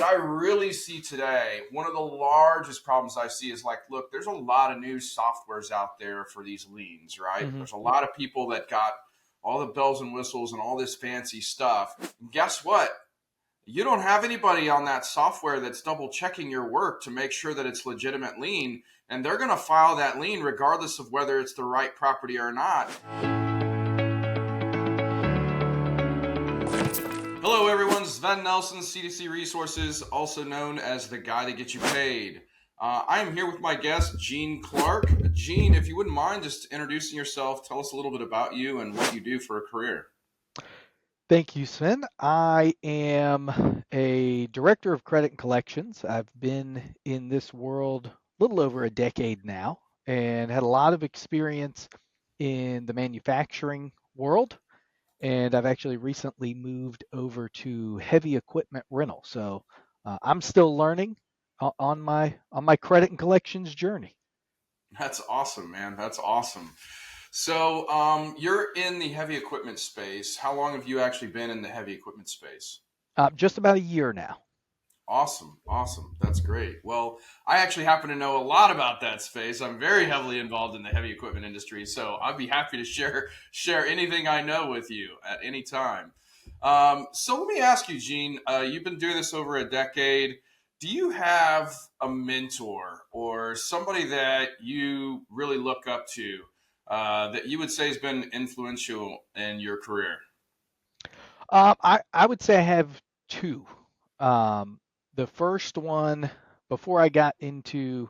I really see today, one of the largest problems I see is like, look, there's a lot of new softwares out there for these liens, right? Hmm. There's a lot of people that got all the bells and whistles and all this fancy stuff. And guess what? You don't have anybody on that software that's double checking your work to make sure that it's legitimate lien. And they're going to file that lien regardless of whether it's the right property or not. Hello, everyone. Sven Nelson, C2C Resources, also known as the guy that gets you paid. I am here with my guest, Gene Clark. Gene, if you wouldn't mind just introducing yourself, tell us a little bit about you and what you do for a career. Thank you, Sven. I am a director of credit and collections. I've been in this world a little over a decade now and had a lot of experience in the manufacturing world. And I've actually recently moved over to heavy equipment rental. So I'm still learning on my credit and collections journey. That's awesome, man. That's awesome. So, you're in the heavy equipment space. How long have you actually been in the heavy equipment space? Just about a year now. Awesome. Awesome. That's great. Well, I actually happen to know a lot about that space. I'm very heavily involved in the heavy equipment industry, so I'd be happy to share anything I know with you at any time. So let me ask you, Gene, you've been doing this over a decade. Do you have a mentor or somebody that you really look up to that you would say has been influential in your career? I would say I have two. Um, the first one, before I got into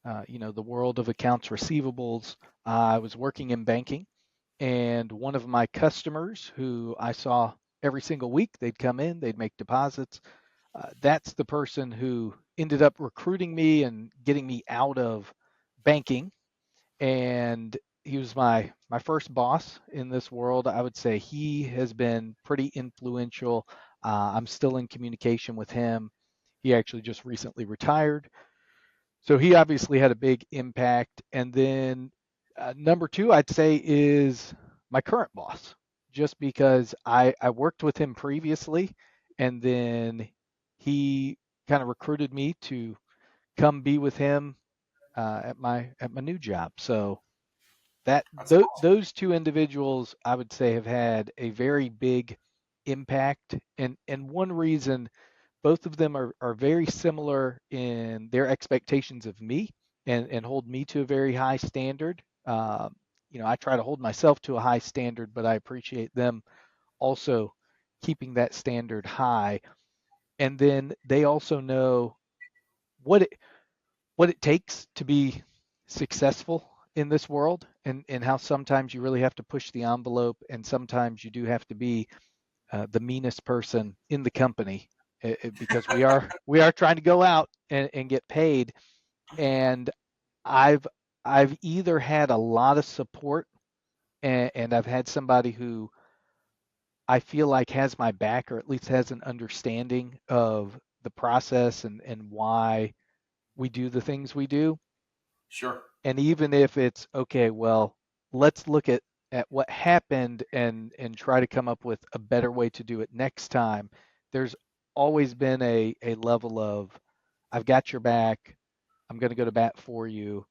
the world of accounts receivables, I was working in banking, and one of my customers who I saw every single week, they'd come in, they'd make deposits. That's the person who ended up recruiting me and getting me out of banking, and he was my first boss in this world. I would say he has been pretty influential. I'm still in communication with him. He actually just recently retired, so he obviously had a big impact. And then number two, I'd say, is my current boss, just because I worked with him previously, and then he kind of recruited me to come be with him at my new job. So That's awesome. those two individuals, I would say, have had a very big impact. And one reason, both of them are very similar in their expectations of me, and hold me to a very high standard. I try to hold myself to a high standard, but I appreciate them also keeping that standard high. And then they also know what it takes to be successful in this world, and how sometimes you really have to push the envelope, and sometimes you do have to be the meanest person in the company, because we are trying to go out and get paid. And I've I've either had a lot of support, and I've had somebody who I feel like has my back, or at least has an understanding of the process and why we do the things we do. Sure. And even if it's okay, well, let's look at what happened, and try to come up with a better way to do it next time. There's always been a level of, I've got your back, I'm going to go to bat for you,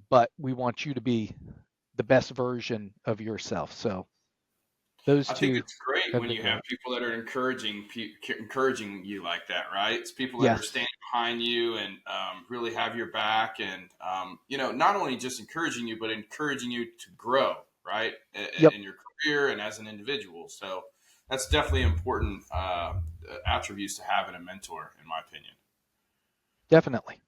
but we want you to be the best version of yourself. So those I think two it's great have when been you have great. people that are encouraging you like that, right? It's people that are Yes. standing behind you and really have your back, and not only just encouraging you, but encouraging you to grow, right, Yep. in your career and as an individual. So that's definitely important attributes to have in a mentor, in my opinion. Definitely.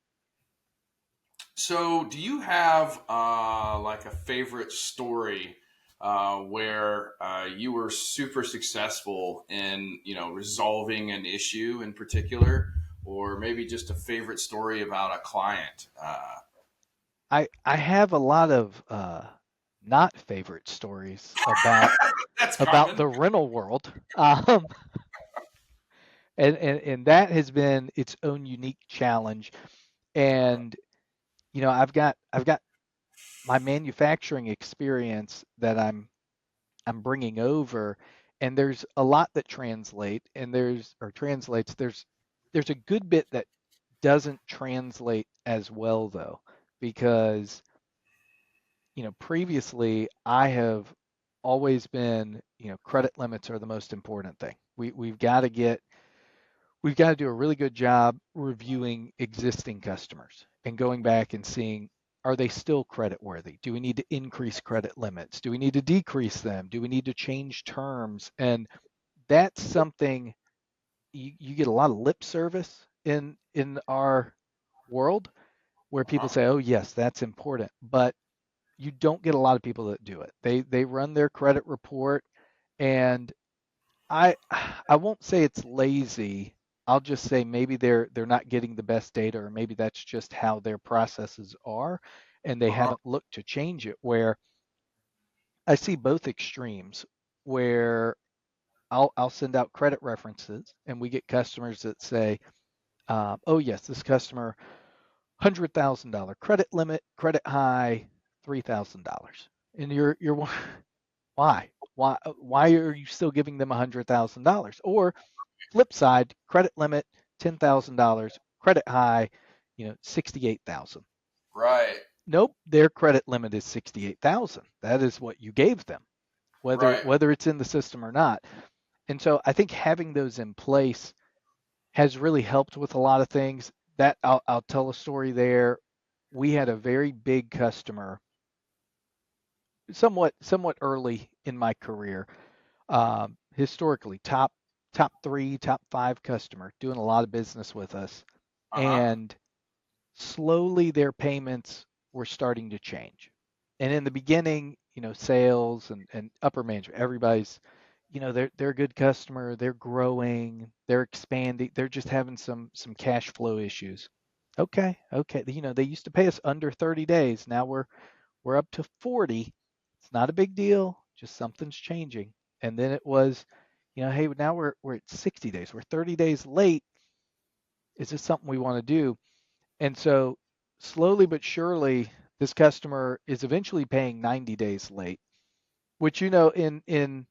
So, do you have like a favorite story where you were super successful in, resolving an issue in particular, or maybe just a favorite story about a client? I have a lot of not favorite stories about That's about common. the rental world. And that has been its own unique challenge. And I've got my manufacturing experience that I'm bringing over, and there's a lot that translates. There's There's a good bit that doesn't translate as well though, because previously I have always been, credit limits are the most important thing. We've got to do a really good job reviewing existing customers and going back and seeing, are they still credit worthy? Do we need to increase credit limits? Do we need to decrease them? Do we need to change terms? And that's something you get a lot of lip service in our world where people Uh-huh. say, "Oh, yes, that's important," but you don't get a lot of people that do it. They run their credit report, and I I won't say it's lazy. I'll just say maybe they're not getting the best data, or maybe that's just how their processes are, and they Uh-huh. haven't looked to change it. Where I see both extremes, where I'll send out credit references, and we get customers that say, "Oh yes, this customer $100,000 credit limit, credit high $3,000," and you're why are you still giving them $100,000? Or flip side, credit limit $10,000, credit high, 68,000. Right. Nope, their credit limit is 68,000. That is what you gave them, whether Right. whether it's in the system or not. And so I think having those in place has really helped with a lot of things. That I'll tell a story there. We had a very big customer, somewhat early in my career, historically top three, top five customer, doing a lot of business with us, Uh-huh. and slowly their payments were starting to change. And in the beginning, sales and upper management, everybody's, they're a good customer, they're growing, they're expanding, they're just having some cash flow issues. Okay, okay. They used to pay us under 30 days. Now we're up to 40. It's not a big deal, just something's changing. And then it was, hey, now we're at 60 days. We're 30 days late. Is this something we want to do? And so slowly but surely, this customer is eventually paying 90 days late, which in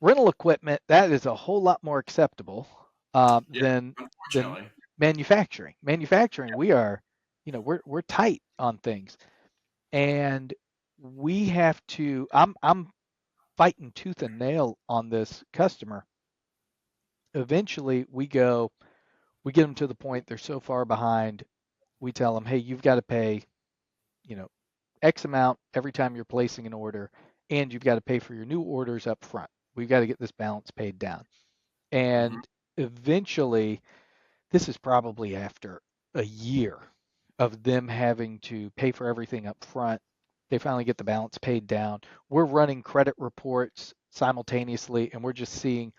rental equipment that is a whole lot more acceptable Yeah, than unfortunately. manufacturing. Manufacturing, we are, we're tight on things, and we have to. I'm fighting tooth and nail on this customer. Eventually, we get them to the point they're so far behind. We tell them, hey, you've got to pay, you know, X amount every time you're placing an order, and you've got to pay for your new orders up front. We've got to get this balance paid down. Hmm. And eventually, this is probably after a year of them having to pay for everything up front. They finally get the balance paid down. We're running credit reports simultaneously, and we're just seeing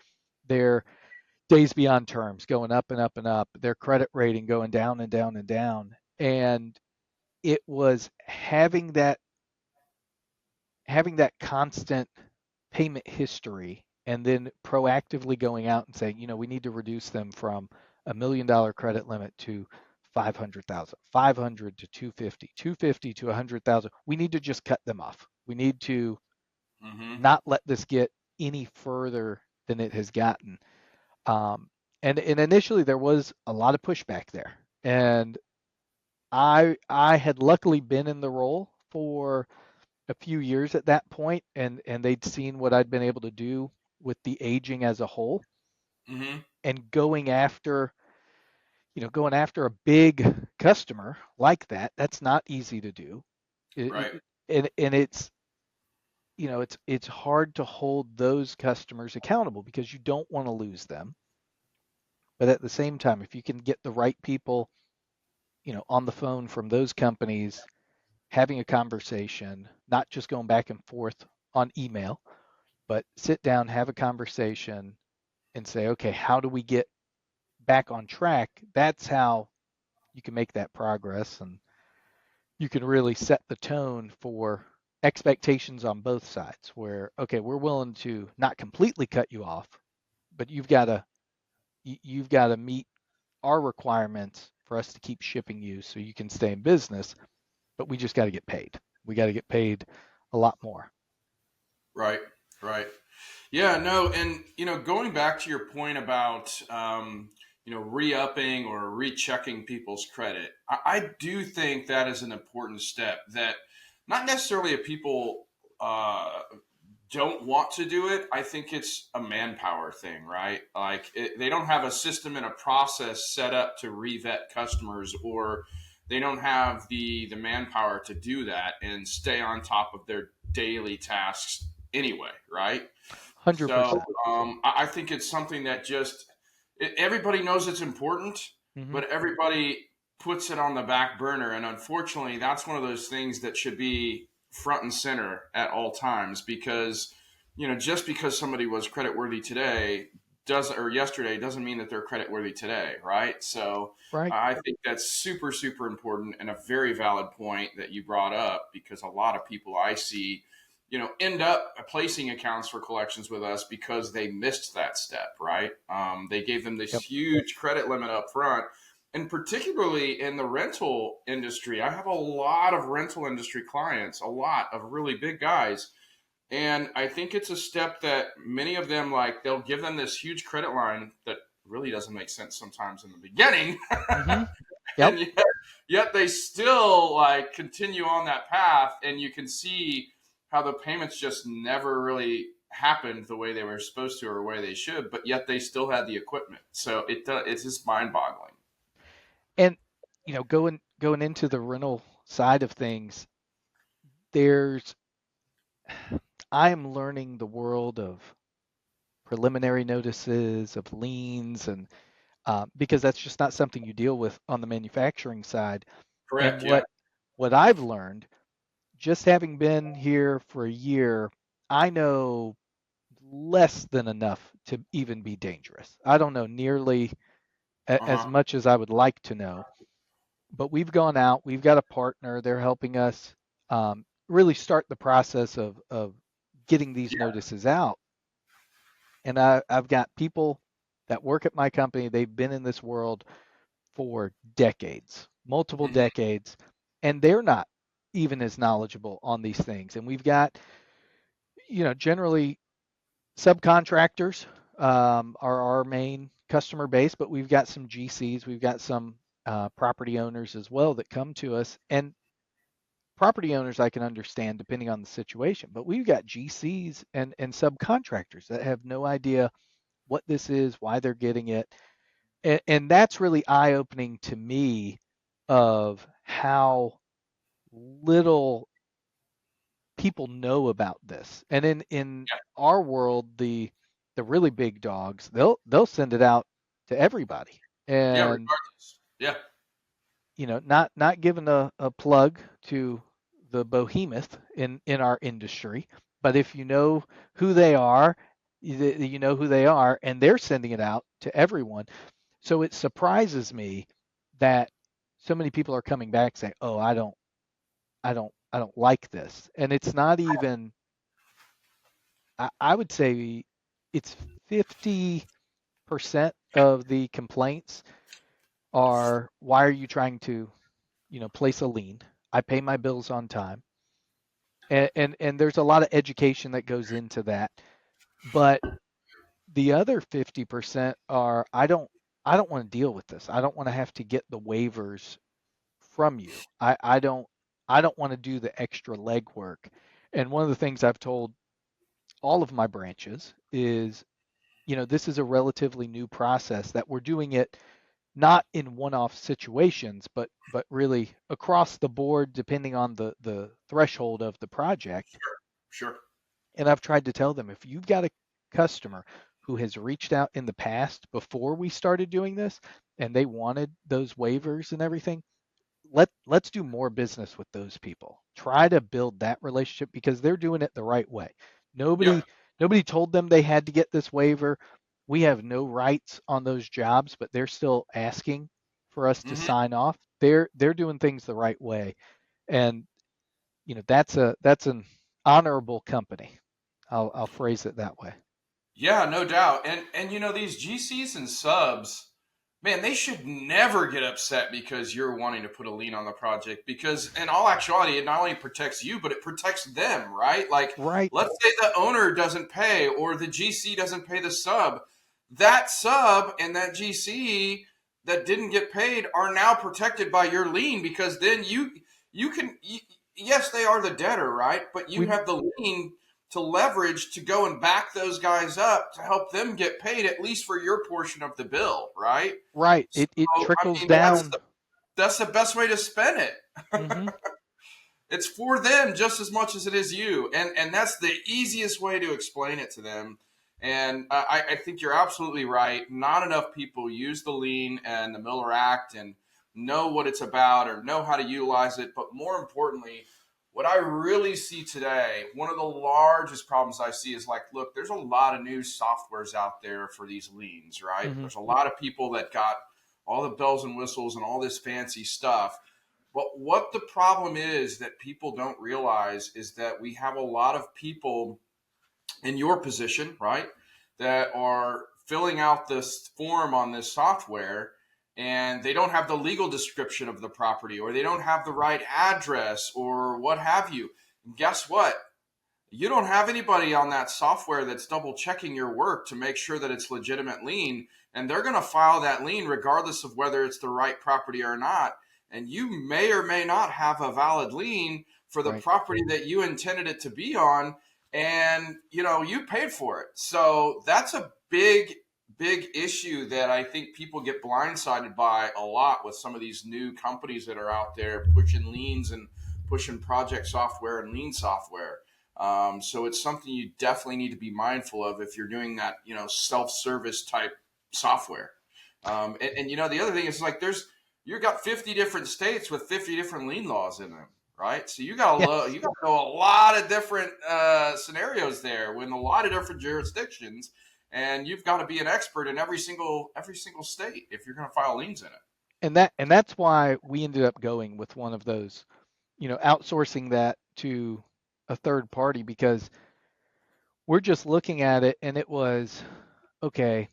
their days beyond terms going up and up and up, their credit rating going down and down and down. And it was having that constant payment history, and then proactively going out and saying, we need to reduce them from $1 million credit limit to 500,000, 500 to 250, 250 to 100,000. We need to just cut them off. We need to Hmm. not let this get any further than it has gotten. Um, and initially there was a lot of pushback there, and I had luckily been in the role for a few years at that point, and they'd seen what I'd been able to do with the aging as a whole, Hmm. and going after a big customer like that's not easy to do. Right. And it's hard to hold those customers accountable because you don't want to lose them. But at the same time, if you can get the right people, on the phone from those companies, having a conversation, not just going back and forth on email, but sit down, have a conversation, and say, okay, how do we get back on track? That's how you can make that progress, and you can really set the tone for expectations on both sides where, okay, we're willing to not completely cut you off, but you've got to meet our requirements for us to keep shipping you so you can stay in business, but we just got to get paid. We got to get paid a lot more. Right. Right. Yeah, no, and going back to your point about re-upping or rechecking people's credit. I do think that is an important step that not necessarily if people don't want to do it. I think it's a manpower thing, right? Like they don't have a system and a process set up to revet customers, or they don't have the manpower to do that and stay on top of their daily tasks anyway, right? So 100%. I think it's something that everybody knows it's important, Hmm. but everybody puts it on the back burner. And unfortunately, that's one of those things that should be front and center at all times because, just because somebody was credit worthy today doesn't, or yesterday doesn't mean that they're credit worthy today, right? So Right. I think that's super, super important and a very valid point that you brought up because a lot of people I see end up placing accounts for collections with us because they missed that step, right? They gave them this Yep. huge credit limit up front. And particularly in the rental industry, I have a lot of rental industry clients, a lot of really big guys. And I think it's a step that many of them, like, they'll give them this huge credit line that really doesn't make sense sometimes in the beginning. Hmm. Yep. And yet they still like continue on that path, and you can see how the payments just never really happened the way they were supposed to or the way they should, but yet they still had the equipment. So it's just mind boggling. And going into the rental side of things, there's I am learning the world of preliminary notices, of liens, and because that's just not something you deal with on the manufacturing side. And Correct. Yeah. what I've learned, just having been here for a year, I know less than enough to even be dangerous. I don't know nearly Uh as huh. much as I would like to know, but we've gone out, we've got a partner, they're helping us really start the process of getting these Yeah. notices out. And I've got people that work at my company, they've been in this world for decades, multiple Hmm. decades, and they're not even as knowledgeable on these things. And we've got, generally subcontractors are our main customer base, but we've got some GCs, we've got some property owners as well that come to us. And property owners I can understand depending on the situation, but we've got GCs and subcontractors that have no idea what this is, why they're getting it. And that's really eye opening to me of how little people know about this. And in Yeah. our world, the really big dogs, they'll send it out to everybody. Yeah. And Regardless. Yeah. not giving a plug to the behemoth in our industry, but if you know who they are, you know who they are, and they're sending it out to everyone. So it surprises me that so many people are coming back saying, "Oh, I don't like this," and it's not even. I would say it's 50% of the complaints are, "Why are you trying to place a lien? I pay my bills on time." And there's a lot of education that goes into that. But the other 50% are, I don't want to deal with this. I don't want to have to get the waivers from you. I don't want to do the extra legwork. And one of the things I've told all of my branches is, this is a relatively new process that we're doing it not in one-off situations, but really across the board, depending on the threshold of the project. Sure. And I've tried to tell them, if you've got a customer who has reached out in the past before we started doing this and they wanted those waivers and everything, let's do more business with those people. Try to build that relationship because they're doing it the right way. Yeah. Nobody told them they had to get this waiver. We have no rights on those jobs, but they're still asking for us to Hmm. sign off. They're doing things the right way. And that's an honorable company. I'll phrase it that way. Yeah, no doubt. And these GCs and subs, man, they should never get upset because you're wanting to put a lien on the project because in all actuality, it not only protects you, but it protects them, right? Like Right. let's say the owner doesn't pay or the GC doesn't pay the sub. that sub and that GC that didn't get paid are now protected by your lien, because then you can yes, they are the debtor, right? But you We have the lien to leverage to go and back those guys up to help them get paid, at least for your portion of the bill, right? right. So It I trickles mean down. that's the best way to spend it. Hmm. It's for them just as much as it is you, and that's the easiest way to explain it to them. And I think you're absolutely right. Not enough people use the lien and the Miller Act and know what it's about or know how to utilize it. But more importantly, what I really see today, one of the largest problems I see is like, look, there's a lot of new softwares out there for these liens, right? Hmm. There's a lot of people that got all the bells and whistles and all this fancy stuff. But what the problem is that people don't realize is that we have a lot of people in your position, right, that are filling out this form on this software, and they don't have the legal description of the property, or they don't have the right address, or what have you. And guess what? You don't have anybody on that software that's double checking your work to make sure that it's legitimate lien, and they're going to file that lien regardless of whether it's the right property or not. And you may or may not have a valid lien for the Right. property that you intended it to be on, and you paid for it. So that's a big issue that I think people get blindsided by a lot with some of these new companies that are out there pushing liens and pushing project software and lien software. So it's something you definitely need to be mindful of if you're doing that, self-service type software. And the other thing is like you've got 50 different states with 50 different lien laws in them, right? So Yes. you got to know a lot of different scenarios there with a lot of different jurisdictions, and you've got to be an expert in every single state if you're going to file liens in it. And that's why we ended up going with one of those, outsourcing that to a third party, because we're just looking at it and it was okay.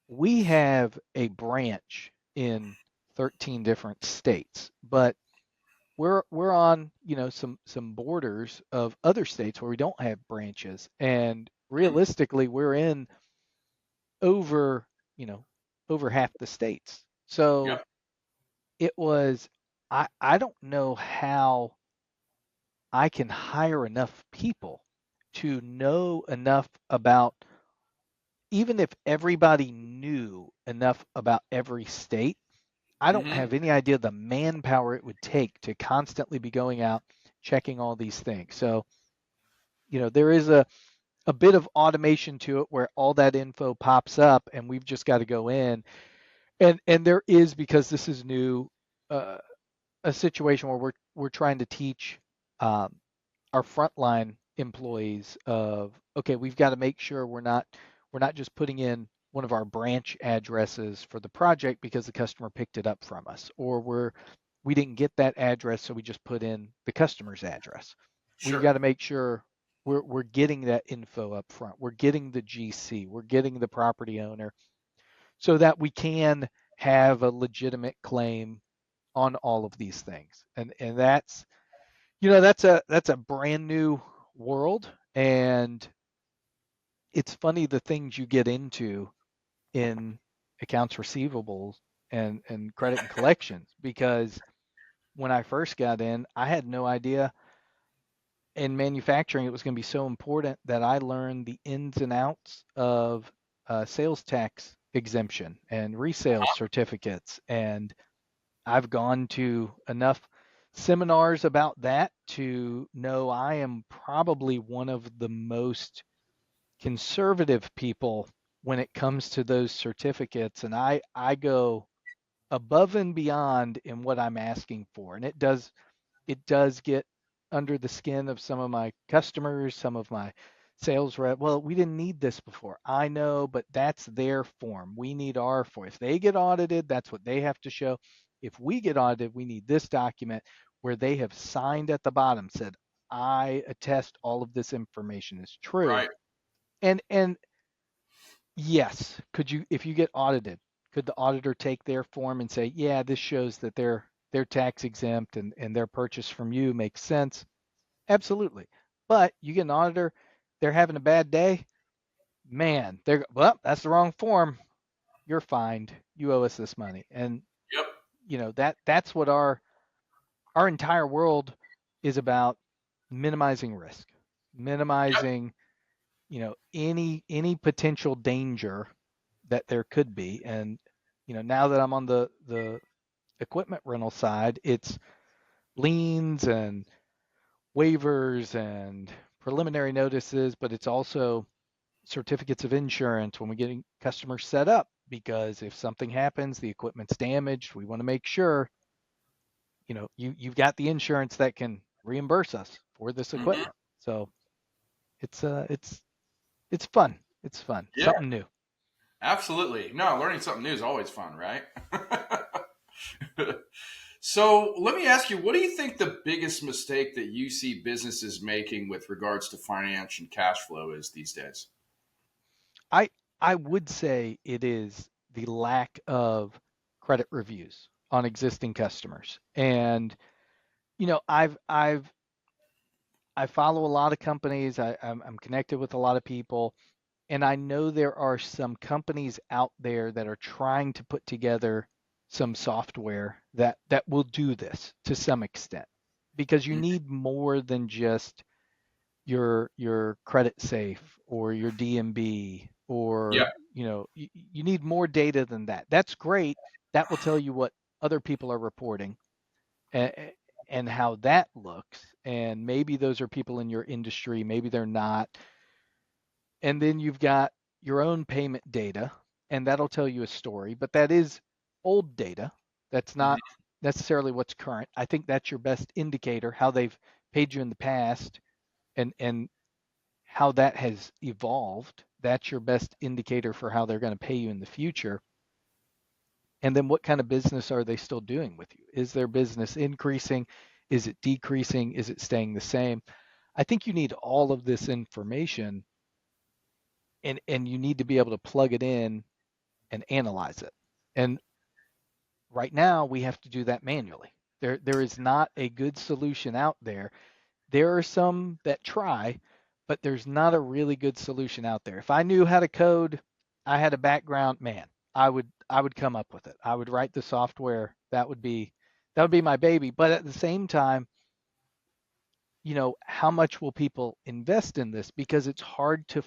We have a branch in 13 different states, but we're on, some borders of other states where we don't have branches, and Hmm. realistically we're in over, you know, over half the states. So Yep. it was, I don't know how I can hire enough people to know enough about, even if everybody knew enough about every state, I don't Hmm. have any idea the manpower it would take to constantly be going out checking all these things. So, there is a bit of automation to it where all that info pops up and we've just got to go in. And there is, because this is new, uh, a situation where we're trying to teach um, our frontline employees of, okay, we've got to make sure we're not just putting in one of our branch addresses for the project because the customer picked it up from us, or we didn't get that address so we just put in the customer's address. We've Sure. got to make sure we're getting that info up front. We're getting the GC, we're getting the property owner, so that we can have a legitimate claim on all of these things. And that's a brand new world, and it's funny the things you get into in accounts receivables and credit and collections, because when I first got in, I had no idea in manufacturing it was going to be so important that I learned the ins and outs of sales tax exemption and resale Uh-huh. certificates. And I've gone to enough seminars about that to know I am probably one of the most conservative people when it comes to those certificates. And I go above and beyond in what I'm asking for. And it does get under the skin of some of my customers, some of my sales rep. Well, we didn't need this before. I know, but that's their form. We need our form. If they get audited, that's what they have to show. If we get audited, we need this document where they have signed at the bottom, said, I attest all of this information is true. Right. And yes, could you, if you get audited, could the auditor take their form and say, yeah, this shows that they're tax exempt and their purchase from you makes sense? Absolutely. But you get an auditor, they're having a bad day, man, they're well, that's the wrong form. You're fined. You owe us this money. And Yep. that's what our entire world is about, minimizing risk, Yep. minimizing, any potential danger that there could be. And now that I'm on the equipment rental side, it's liens and waivers and preliminary notices, but it's also certificates of insurance when we're getting customers set up, because if something happens, the equipment's damaged, we want to make sure you've got the insurance that can reimburse us for this Hmm. equipment. So it's fun. It's fun. Yeah. Something new. Absolutely. No, learning something new is always fun, right? So let me ask you, what do you think the biggest mistake that you see businesses making with regards to finance and cash flow is these days? I I would say it is the lack of credit reviews on existing customers. And I follow a lot of companies. I'm connected with a lot of people, and I know there are some companies out there that are trying to put together some software that will do this to some extent, because you Mhm. need more than just your credit safe or your DMB, Yeah. or you need more data than that. That's great. That will tell you what other people are reporting, and, and how that looks. And maybe those are people in your industry, maybe they're not. And then you've got your own payment data, and that'll tell you a story, but that is old data. That's not Hmm. necessarily what's current. I think that's your best indicator, how they've paid you in the past, and how that has evolved. That's your best indicator for how they're going to pay you in the future. And then what kind of business are they still doing with you? Is their business increasing? Is it decreasing? Is it staying the same? I think you need all of this information, and you need to be able to plug it in and analyze it. And right now we have to do that manually. There is not a good solution out there. There are some that try, but there's not a really good solution out there. If I knew how to code, I had a background, man, I would come up with it. I would write the software. That would be my baby. But at the same time, how much will people invest in this? Because it's hard to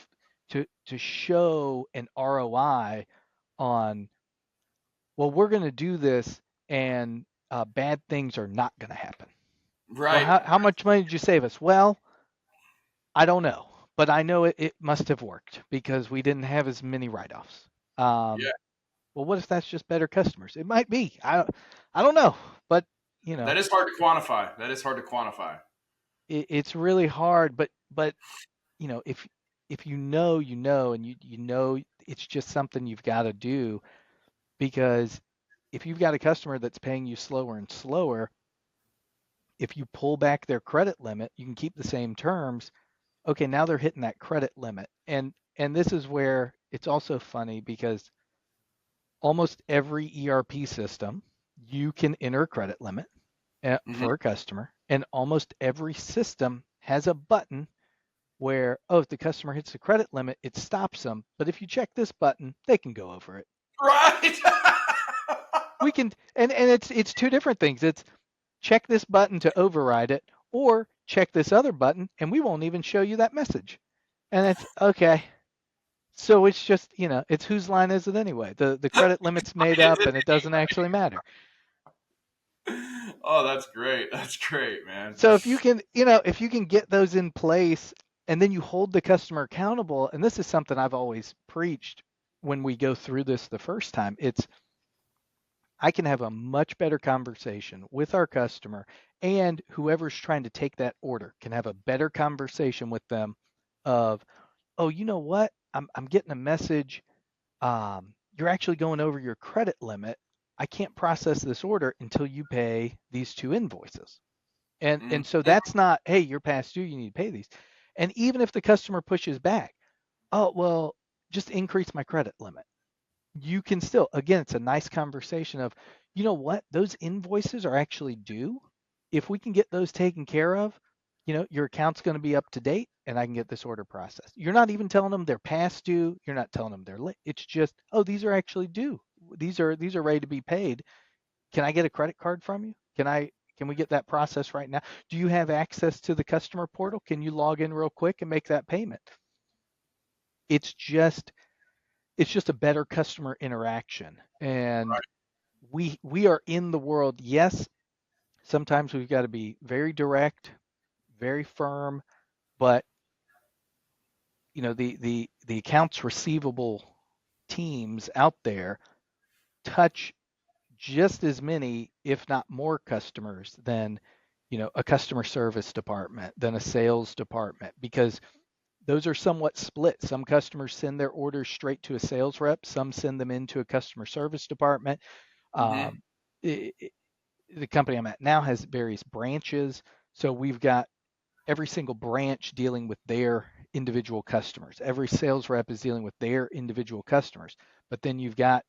show an ROI on, well, we're going to do this, and bad things are not going to happen. Well, Right. how much money did you save us? Well, I don't know, but I know it must have worked because we didn't have as many write-offs. Yeah. Well, what if that's just better customers? It might be. I don't know, but you know, That is hard to quantify. That is hard to quantify. it's really hard. But if and you know it's just something you've got to do, because if you've got a customer that's paying you slower and slower, if you pull back their credit limit, you can keep the same terms. Okay, now they're hitting that credit limit. And this is where it's also funny, because almost every ERP system, you can enter a credit limit Hmm. for a customer, and almost every system has a button where, oh, if the customer hits the credit limit, it stops them. But if you check this button, they can go over it. Right. We can, and it's two different things. It's check this button to override it, or check this other button, and we won't even show you that message. And it's okay. So it's just, it's whose line is it anyway? The credit limit's made Is up, it? and it doesn't actually matter. Oh, that's great. That's great, man. So if you can get those in place, and then you hold the customer accountable, and this is something I've always preached when we go through this the first time, it's I can have a much better conversation with our customer, and whoever's trying to take that order can have a better conversation with them of, oh, you know what? I'm getting a message. You're actually going over your credit limit. I can't process this order until you pay these two invoices. And so Mhm. that's not, hey, you're past due, you need to pay these. And even if the customer pushes back, oh, well, just increase my credit limit. You can still, again, it's a nice conversation of, you know what, those invoices are actually due. If we can get those taken care of, your account's going to be up to date and I can get this order processed. You're not even telling them they're past due. You're not telling them they're late. It's just, oh, these are actually due. These are ready to be paid. Can I get a credit card from you? Can we get that process right now? Do you have access to the customer portal? Can you log in real quick and make that payment? It's just it's just a better customer interaction. And Right. we are in the world. Yes, sometimes we've got to be very direct, very firm, but the accounts receivable teams out there touch just as many, if not more customers than, a customer service department, than a sales department, because those are somewhat split. Some customers send their orders straight to a sales rep, some send them into a customer service department. Hmm. Um, i the company I'm at now has various branches, so we've got every single branch dealing with their individual customers. Every sales rep is dealing with their individual customers. But then you've got,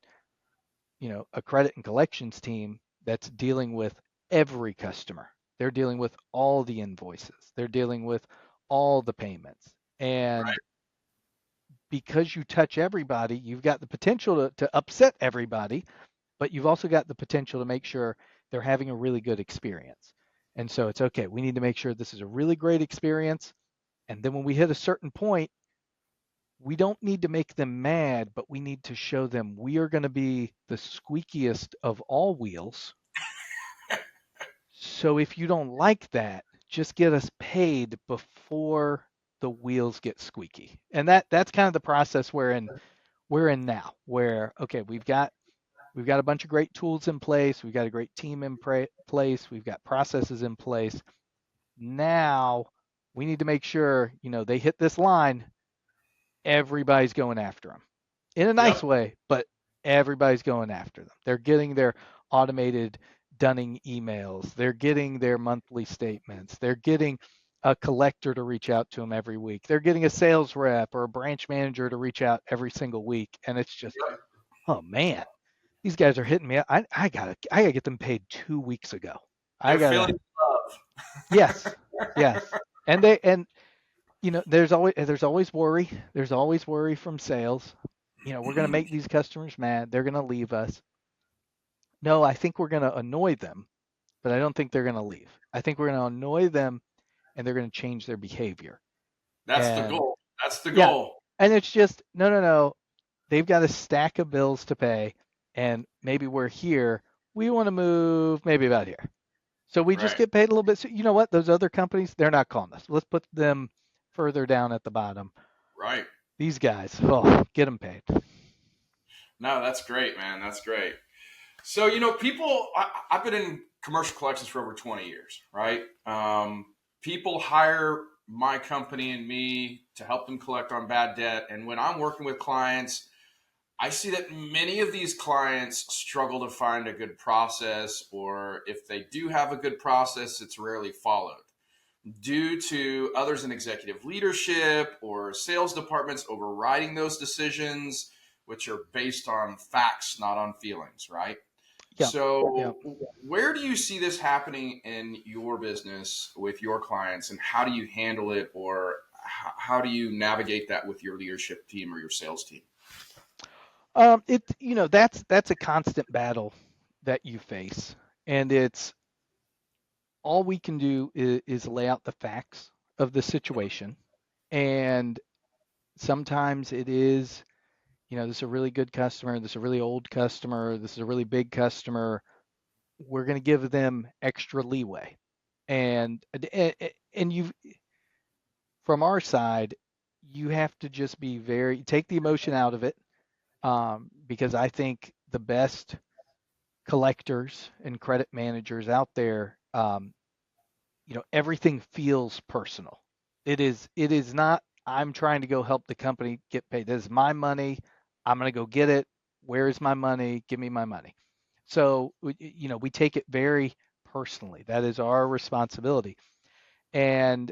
a credit and collections team that's dealing with every customer. They're dealing with all the invoices. They're dealing with all the payments. And Right. because you touch everybody, you've got the potential to upset everybody, but you've also got the potential to make sure they're having a really good experience. And so it's okay. We need to make sure this is a really great experience. And then when we hit a certain point, we don't need to make them mad, but we need to show them we are going to be the squeakiest of all wheels. So if you don't like that, just get us paid before the wheels get squeaky. And that's kind of the process we're in now, where okay, we've got a bunch of great tools in place, we've got a great team in place, we've got processes in place. Now we need to make sure, they hit this line, everybody's going after them in a nice Yep. way, but everybody's going after them. They're getting their automated dunning emails. They're getting their monthly statements. They're getting a collector to reach out to them every week. They're getting a sales rep or a branch manager to reach out every single week. And it's just, Yep. oh man, these guys are hitting me. I gotta get them paid 2 weeks ago. I They're gotta, feeling love. yes, yes. And there's always worry. There's always worry from sales. We're going to make these customers mad. They're going to leave us. No, I think we're going to annoy them, but I don't think they're going to leave. I think we're going to annoy them and they're going to change their behavior. That's the And goal. That's the yeah, goal. and it's just no, no, no. They've got a stack of bills to pay, and maybe we're here. We want to move maybe about here. So we just Right. get paid a little bit. So you know what? Those other companies, they're not calling us. Let's put them further down at the bottom. Right. These guys, oh, get them paid. No, that's great, man. That's great. So, people, I've been in commercial collections for over 20 years, right? People hire my company and me to help them collect on bad debt. And when I'm working with clients, I see that many of these clients struggle to find a good process, or if they do have a good process, it's rarely followed due to others in executive leadership or sales departments overriding those decisions, which are based on facts, not on feelings, right? Yeah, yeah. So, where do you see this happening in your business with your clients, and how do you handle it, or how do you navigate that with your leadership team or your sales team? That's a constant battle that you face, and it's all we can do is lay out the facts of the situation. And sometimes it is, this is a really good customer, this is a really old customer, this is a really big customer. We're going to give them extra leeway, and you, from our side, you have to just be very take the emotion out of it, because I think the best collectors and credit managers out there, everything feels personal. It is not, I'm trying to go help the company get paid. This is my money. I'm going to go get it. Where is my money? Give me my money. So, we take it very personally. That is our responsibility. And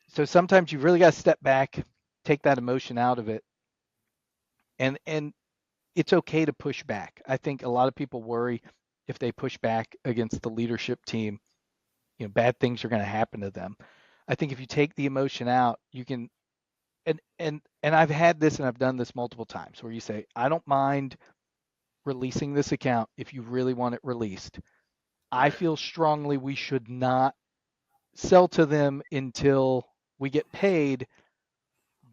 so sometimes you've really got to step back, take that emotion out of it, and it's okay to push back. I think a lot of people worry if they push back against the leadership team, bad things are going to happen to them. I think if you take the emotion out, you can, and I've had this and I've done this multiple times where you say, I don't mind releasing this account if you really want it released. I Right. feel strongly we should not sell to them until we get paid.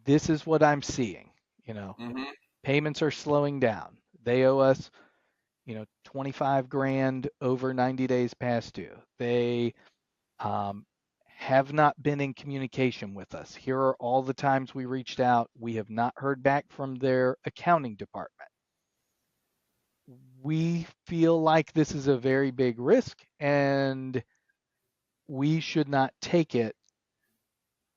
This is what I'm seeing. You know, Mm-hmm. payments are slowing down. They owe us, 25 grand over 90 days past due. They um, have not been in communication with us. Here are all the times we reached out. We have not heard back from their accounting department. We feel like this is a very big risk and we should not take it.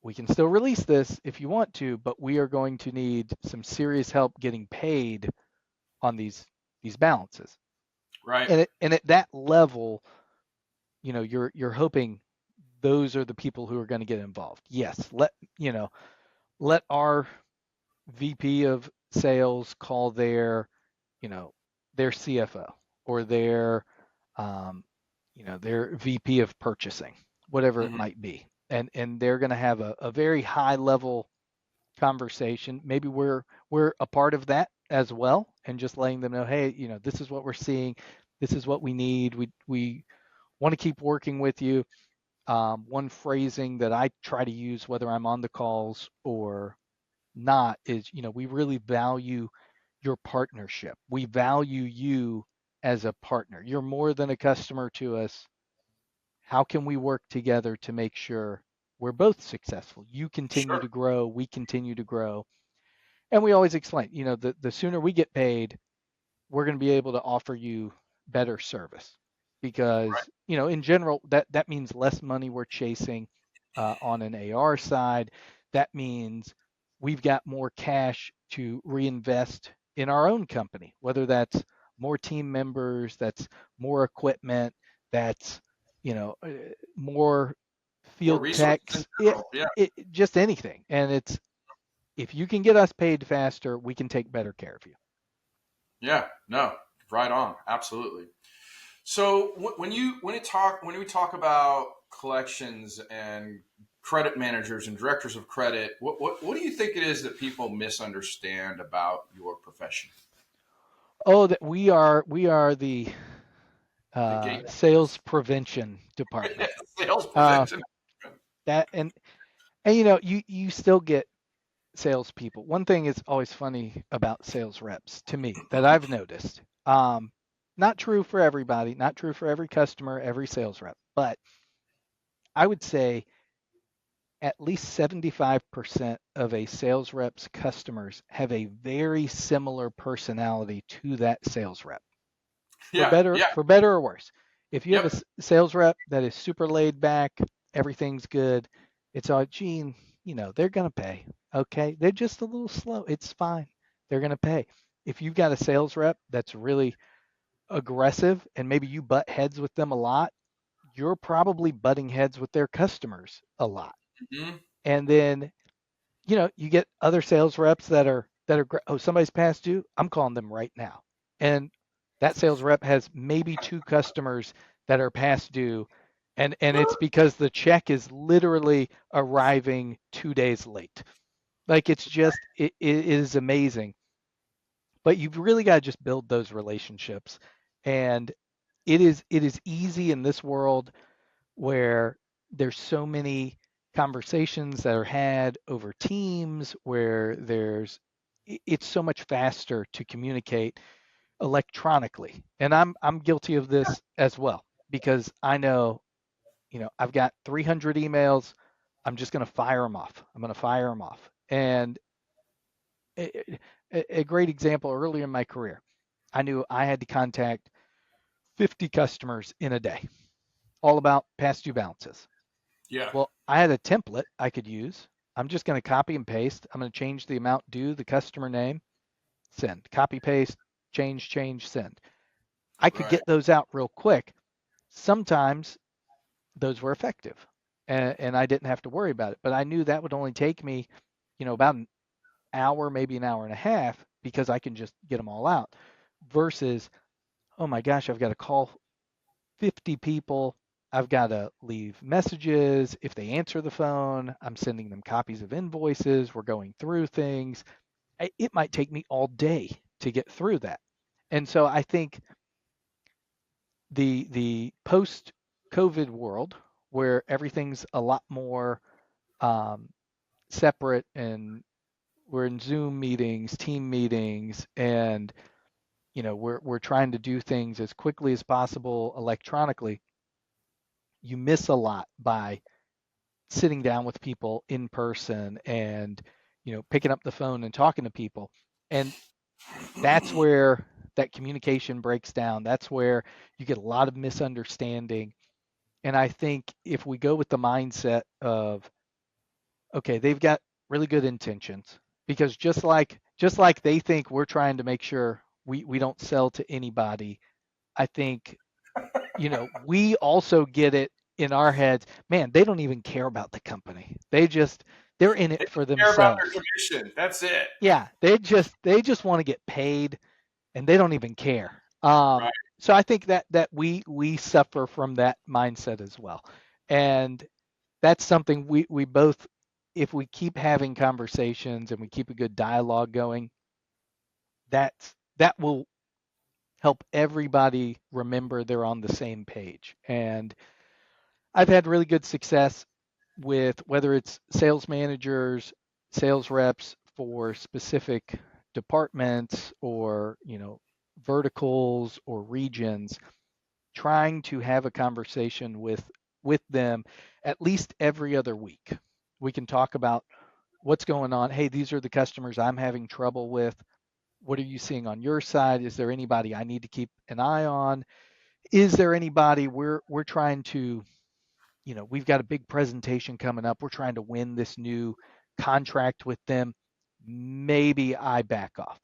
We can still release this if you want to, but we are going to need some serious help getting paid on these balances. Right. And at that level, you're hoping those are the people who are going to get involved. Yes, let our VP of sales call you know, their CFO or um, their VP of purchasing, whatever it Mm-hmm. might be. And they're going to have a very high level conversation. Maybe we're a part of that as well, and just letting them know, hey, this is what we're seeing, this is what we need. We want to keep working with you. One phrasing that I try to use, whether I'm on the calls or not, is, we really value your partnership. We value you as a partner. You're more than a customer to us. How can we work together to make sure we're both successful? You continue Sure. to grow, we continue to grow. And we always explain, the sooner we get paid, we're going to be able to offer you better service Right. because in general that means less money we're chasing on an AR side. That means we've got more cash to reinvest in our own company, whether that's more team members, that's more equipment, that's more More field resources in techs, general. Yeah. just anything. And it's, if you can get us paid faster, we can take better care of you. Yeah. No. Right on. Absolutely. So when we talk about collections and credit managers and directors of credit, what do you think it is that people misunderstand about your profession? Oh, that we are the The gate sales prevention department. sales Uh, prevention. that and you still get salespeople. One thing is always funny about sales reps to me that I've noticed. Not true for everybody, not true for every customer, every sales rep, but I would say at least 75% of a sales rep's customers have a very similar personality to that sales rep. for Yeah. better Yeah. for better or worse. If you have Yep. a sales rep that is super laid back, everything's good, it's all, Gene, they're gonna pay. Okay, they're just a little slow. It's fine. They're gonna pay. If you've got a sales rep that's really aggressive and maybe you butt heads with them a lot, you're probably butting heads with their customers a lot. Hmm. And then you get other sales reps that are oh, somebody's past due, I'm calling them right now. And that sales rep has maybe two customers that are past due, and it's because the check is literally arriving 2 days late. Like, it is amazing. But you've really got to just build those relationships. And it is easy in this world where there's so many conversations that are had over Teams, where it's so much faster to communicate electronically. And I'm guilty of this as well, because I know, I've got 300 emails. I'm just going to fire them off. I'm going to fire them off. And a great example, earlier in my career, I knew I had to contact 50 customers in a day, all about past due balances. Yeah. Well, I had a template I could use. I'm just going to copy and paste. I'm going to change the amount due, the customer name, send. Copy, paste, change, send. I could Right. get those out real quick. Sometimes those were effective, and I didn't have to worry about it. But I knew that would only take me, about an hour, maybe an hour and a half, because I can just get them all out. Versus, oh my gosh, I've got to call 50 people. I've got to leave messages. If they answer the phone, I'm sending them copies of invoices. We're going through things. It might take me all day to get through that. And so I think the post COVID world where everything's a lot more um, separate, and we're in Zoom meetings, team meetings, and we're trying to do things as quickly as possible electronically. You miss a lot by sitting down with people in person and picking up the phone and talking to people. And that's where that communication breaks down. That's where you get a lot of misunderstanding. And I think if we go with the mindset of, okay, they've got really good intentions, because just like they think we're trying to make sure we don't sell to anybody, I think, we also get it in our heads, man, they don't even care about the company. They're in They it for care about their themselves. commission. That's it. Yeah, they just want to get paid, and they don't even care. Right. So I think that we suffer from that mindset as well. And that's something we both, if we keep having conversations and we keep a good dialogue going, that will help everybody remember they're on the same page. And I've had really good success with whether it's sales managers, sales reps for specific departments, or, verticals or regions, trying to have a conversation with them at least every other week. We can talk about what's going on. Hey, these are the customers I'm having trouble with. What are you seeing on your side? Is there anybody I need to keep an eye on? Is there anybody we're trying to, we've got a big presentation coming up. We're trying to win this new contract with them. Maybe I back off.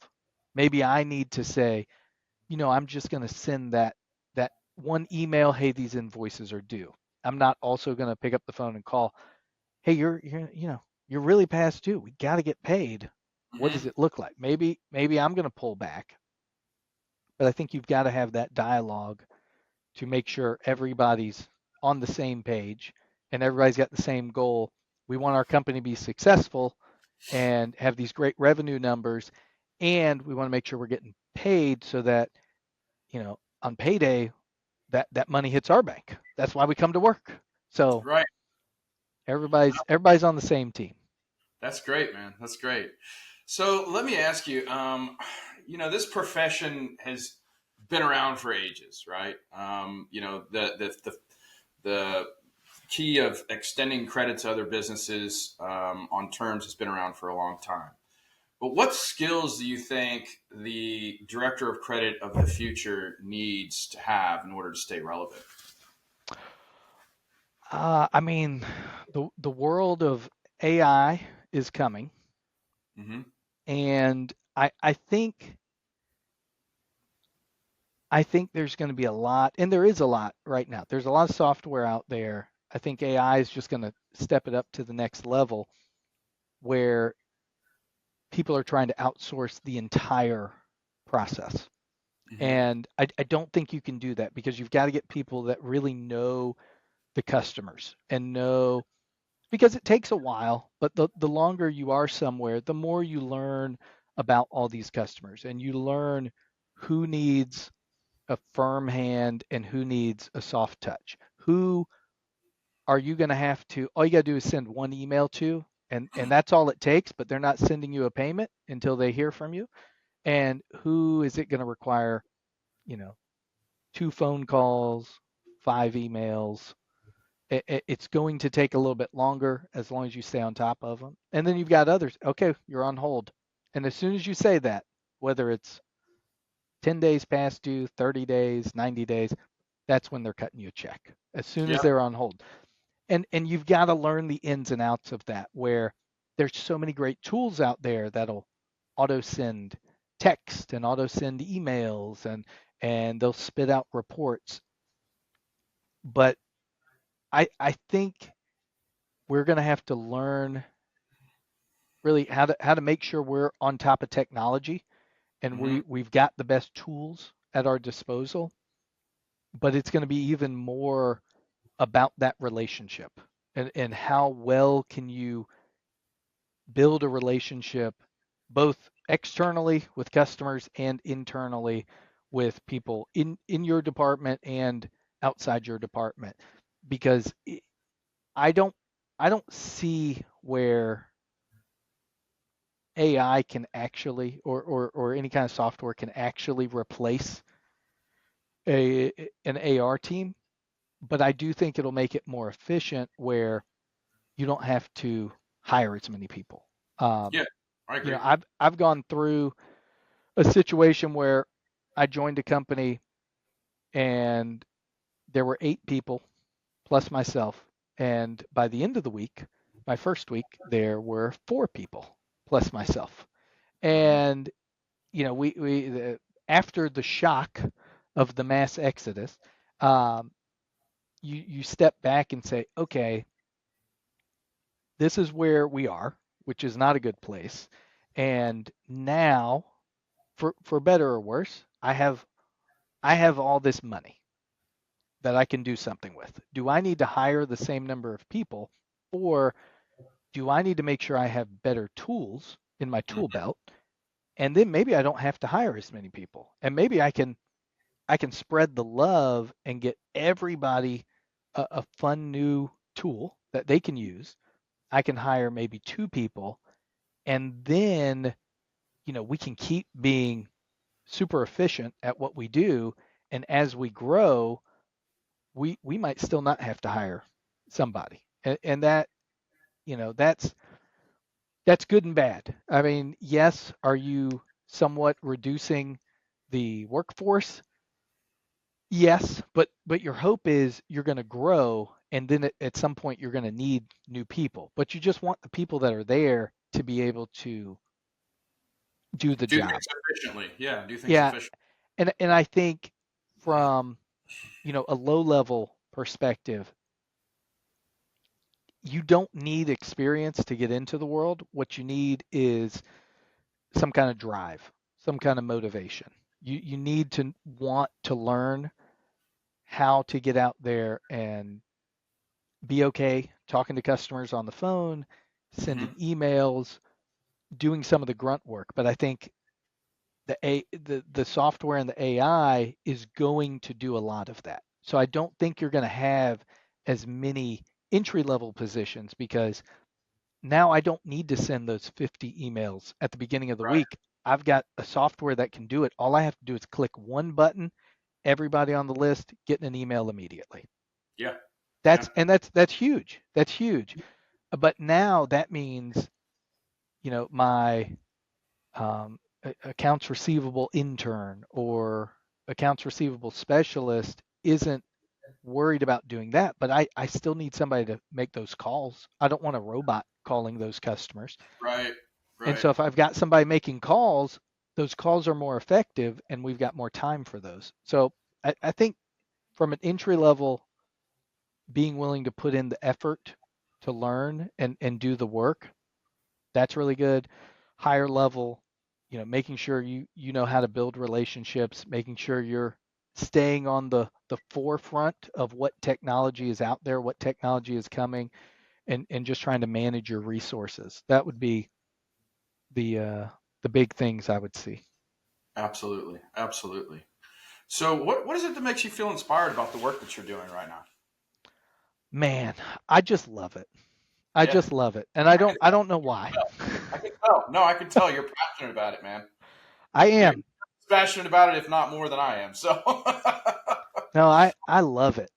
Maybe I need to say, I'm just going to send that one email, hey, these invoices are due. I'm not also going to pick up the phone and call, hey, you're really past due. We got to get paid. What Hmm. does it look like? Maybe I'm going to pull back, but I think you've got to have that dialogue to make sure everybody's on the same page and everybody's got the same goal. We want our company to be successful and have these great revenue numbers, and we want to make sure we're getting paid so that, on payday, that money hits our bank. That's why we come to work. So Right. everybody's on the same team. That's great, man. That's great. So let me ask you, this profession has been around for ages, right? The key of extending credit to other businesses on terms has been around for a long time. But what skills do you think the director of credit of the future needs to have in order to stay relevant? I mean, the world of AI is coming, Hmm. and I think there's going to be a lot, and there is a lot right now. There's a lot of software out there. I think AI is just going to step it up to the next level, where people are trying to outsource the entire process. Hmm. And I don't think you can do that, because you've got to get people that really know the customers and know, because it takes a while, but the longer you are somewhere, the more you learn about all these customers, and you learn who needs a firm hand and who needs a soft touch. Who are you going to have to, all you got to do is send one email to, and that's all it takes, but they're not sending you a payment until they hear from you. And who is it going to require, you know, two phone calls, five emails? It's going to take a little bit longer as long as you stay on top of them. And then you've got others. Okay, you're on hold. And as soon as you say that, whether it's 10 days past due, 30 days, 90 days, that's when they're cutting you a check. As soon as Yep. they're on hold. And you've got to learn the ins and outs of that, where there's so many great tools out there that'll auto send text and auto send emails, and they'll spit out reports. But I think we're going to have to learn really how to make sure we're on top of technology, and Hmm. we've got the best tools at our disposal. But it's going to be even more about that relationship, and how well can you build a relationship both externally with customers and internally with people in your department and outside your department, because I don't I don't see where AI can actually, or any kind of software can actually replace a an AR team, but I do think it'll make it more efficient where you don't have to hire as many people. Um, Yeah, I agree. I've gone through a situation where I joined a company and there were 8 people plus myself, and by the end of the week, my first week, there were 4 people plus myself. Mm-hmm. And we after the shock of the mass exodus, um, you step back and say, okay, this is where we are, which is not a good place. And now, for better or worse, I have all this money that I can do something with. Do I need to hire the same number of people, or do I need to make sure I have better tools in my tool Mm-hmm. belt? And then maybe I don't have to hire as many people. And maybe I can spread the love and get everybody a fun new tool that they can use. I can hire maybe 2 people, and then we can keep being super efficient at what we do. And as we grow, we might still not have to hire somebody. And that, that's good and bad. I mean, yes, are you somewhat reducing the workforce? Yes, but your hope is you're going to grow, and then at some point you're going to need new people. But you just want the people that are there to be able to do the Do things job. efficiently. Yeah, do things Yeah, efficiently. and I think from a low level perspective, you don't need experience to get into the world. What you need is some kind of drive, some kind of motivation. You need to want to learn how to get out there and be okay talking to customers on the phone, Mm-hmm. sending emails, doing some of the grunt work. But I think the software and the AI is going to do a lot of that. So I don't think you're going to have as many entry level positions, because now I don't need to send those 50 emails at the beginning of the Right. week. I've got a software that can do it. All I have to do is click one button, everybody on the list getting an email immediately. Yeah. Yeah. That's huge. That's huge. But now that means, my accounts receivable intern or accounts receivable specialist isn't worried about doing that, but I still need somebody to make those calls. I don't want a robot calling those customers. Right. And Right. so if I've got somebody making calls, those calls are more effective and we've got more time for those. So I think from an entry level, being willing to put in the effort to learn and do the work, that's really good. Higher level, making sure you know how to build relationships, making sure you're staying on the forefront of what technology is out there, what technology is coming, and just trying to manage your resources. That would be the uh, the big things I would see. Absolutely. Absolutely. So, what is it that makes you feel inspired about the work that you're doing right now? Man, I just love it. I Yeah, just love it, and I I can don't I don't know why. tell. I can tell. No, I can tell you're passionate about it, man. I You're am. passionate about it, if not more than I am. So, No, I love it.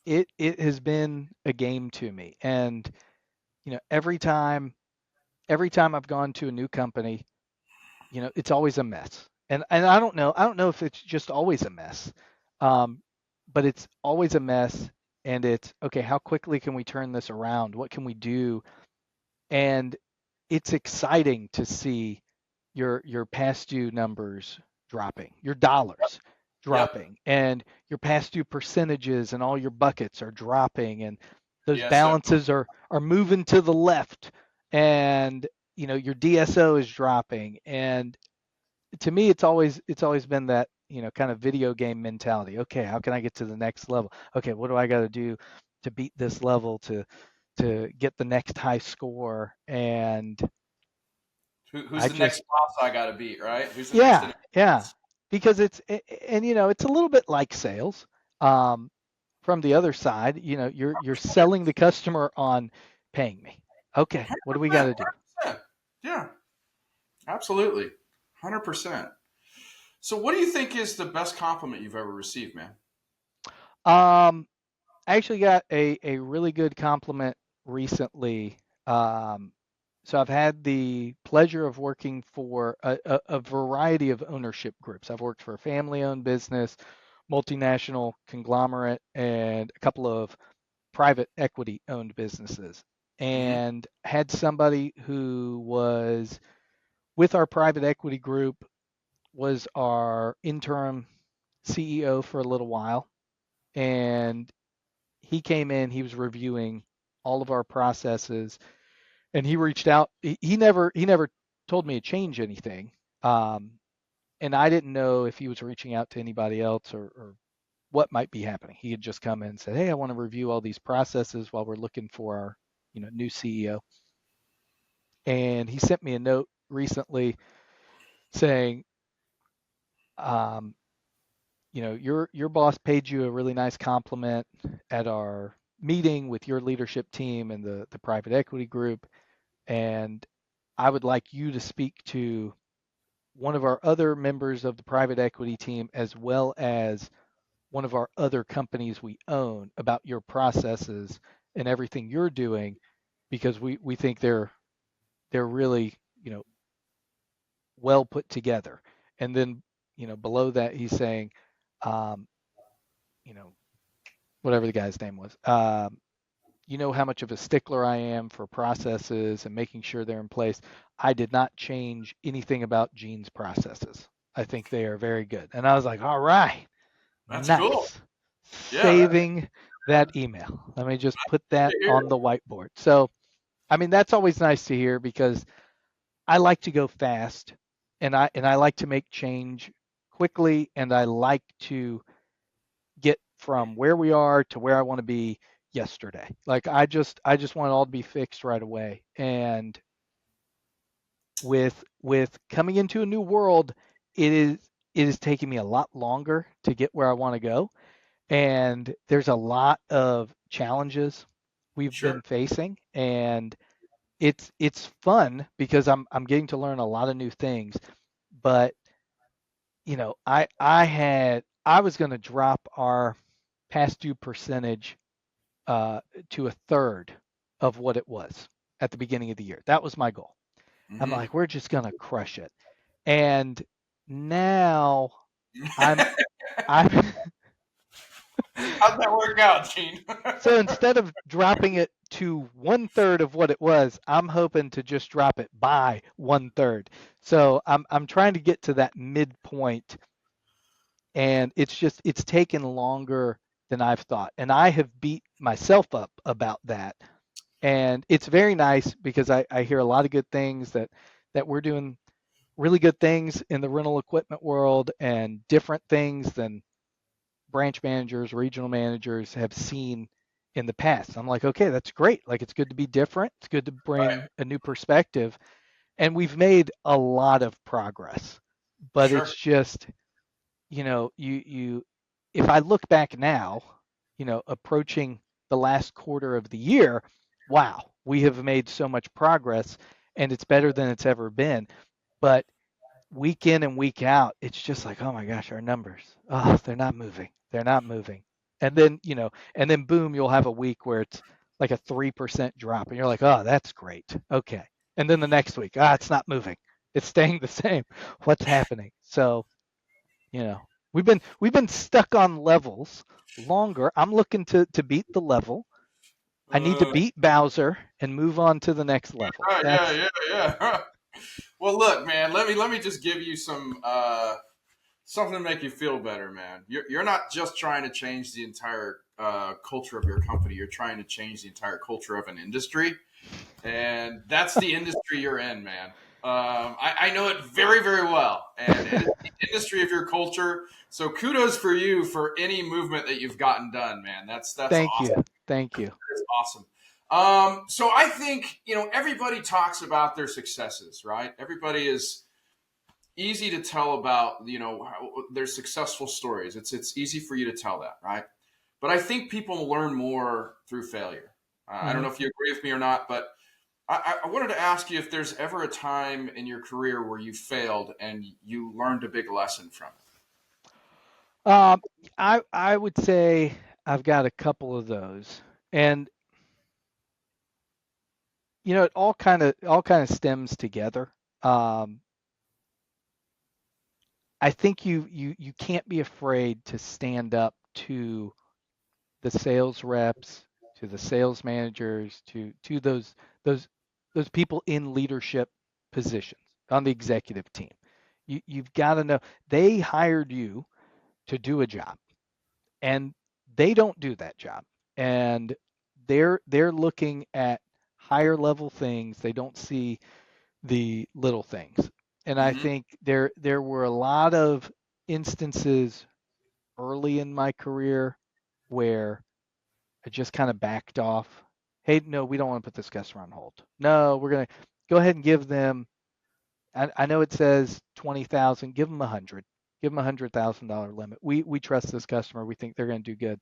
It has been a game to me, and every time I've gone to a new company, it's always a mess. And I don't know if it's just always a mess. Um, but it's always a mess, and it's okay, how quickly can we turn this around? What can we do? And it's exciting to see your past due numbers dropping, your dollars yep. dropping, and your past due percentages and all your buckets are dropping, and those Yes, sir. balances are moving to the left, and your DSO is dropping. And to me, it's always been that kind of video game mentality. Okay, how can I get to the next level? Okay, what do I got to do to beat this level to get the next high score? And Who's I the next just boss I got to beat, right? Who's the next yeah, enemy? yeah, because and it's a little bit like sales. Um, from the other side, you're selling the customer on paying me. Okay, what do we got to do? 100%. Yeah, absolutely. 100%. So, what do you think is the best compliment you've ever received, man? Um, I actually got a really good compliment recently. Um, so I've had the pleasure of working for a variety of ownership groups. I've worked for a family-owned business, multinational conglomerate, and a couple of private equity-owned businesses. Hmm. And had somebody who was with our private equity group, was our interim CEO for a little while, and he came in, he was reviewing all of our processes, and he reached out. He never told me to change anything. Um, and I didn't know if he was reaching out to anybody else or what might be happening. He had just come in and said, "Hey, I want to review all these processes while we're looking for our, new CEO." And he sent me a note recently saying, um, your boss paid you a really nice compliment at our meeting with your leadership team and the private equity group, and I would like you to speak to one of our other members of the private equity team as well as one of our other companies we own about your processes and everything you're doing, because we think they're really, well put together. And then, below that he's saying, um, you know, whatever the guy's name was, you know how much of a stickler I am for processes and making sure they're in place. I did not change anything about Gene's processes. I think they are very good. And I was like, all right, That's cool. nice. Yeah, that's Saving that email. Let me just put good that to hear. on the whiteboard. So, I mean, that's always nice to hear because I like to go fast and I like to make change quickly, and I like to get from where we are to where I want to be yesterday. Like I just want it all to be fixed right away. And with coming into a new world, it is taking me a lot longer to get where I want to go. And there's a lot of challenges we've been Sure. facing, and it's fun because I'm getting to learn a lot of new things. But I was going to drop our past due percentage uh, to a third of what it was at the beginning of the year. That was my goal. I'm Hmm. like, we're just gonna crush it. And now I'm I'm How'd that work out, Gene? so instead of dropping it to one third of what it was, I'm hoping to just drop it by one third. So I'm trying to get to that midpoint, and it's taken longer than I've thought. And I have beat myself up about that. And it's very nice because I hear a lot of good things that we're doing really good things in the rental equipment world and different things than branch managers, regional managers have seen in the past. I'm like, okay, that's great. Like it's good to be different. It's good to Right. bring a new perspective. And we've made a lot of progress. But it's Sure. just, you if I look back now, approaching the last quarter of the year, wow, we have made so much progress and it's better than it's ever been. But week in and week out, it's just like, oh my gosh, our numbers, oh, they're not moving. They're not moving. And then boom, you'll have a week where it's like a 3% drop. And you're like, oh, that's great. Okay. And then the next week, it's not moving. It's staying the same. What's happening? So, we've been stuck on levels longer. I'm looking to beat the level. I need to Uh, beat Bowser and move on to the next level. right, yeah, That's yeah, yeah. Well, look, man. Let me just give you some something to make you feel better, man. You're not just trying to change the entire culture of your company. You're trying to change the entire culture of an industry, and that's the industry you're in, man. I know it very, very well, and it is the industry of your culture. So kudos for you for any movement that you've gotten done, man. That's Thank awesome. you. Thank you. That is awesome. So I think everybody talks about their successes, right? Everybody is easy to tell about their successful stories. It's easy for you to tell that, right? But I think people learn more through failure. I don't Hmm. know if you agree with me or not, but I wanted to ask you if there's ever a time in your career where you failed and you learned a big lesson from it. Um, I would say I've got a couple of those, and it all kind of stems together. Um, I think you can't be afraid to stand up to the sales reps, to the sales managers, to those those people in leadership positions on the executive team. You've got to know they hired you to do a job, and they don't do that job, and they're looking at higher level things. They don't see the little things. And I Mm-hmm. think there were a lot of instances early in my career where I just kind of backed off. Hey, no, we don't want to put this customer on hold. No, we're going to go ahead and give them. I know it says 20,000. Give them 100. Give them $100,000 limit. We trust this customer. We think they're going to do good.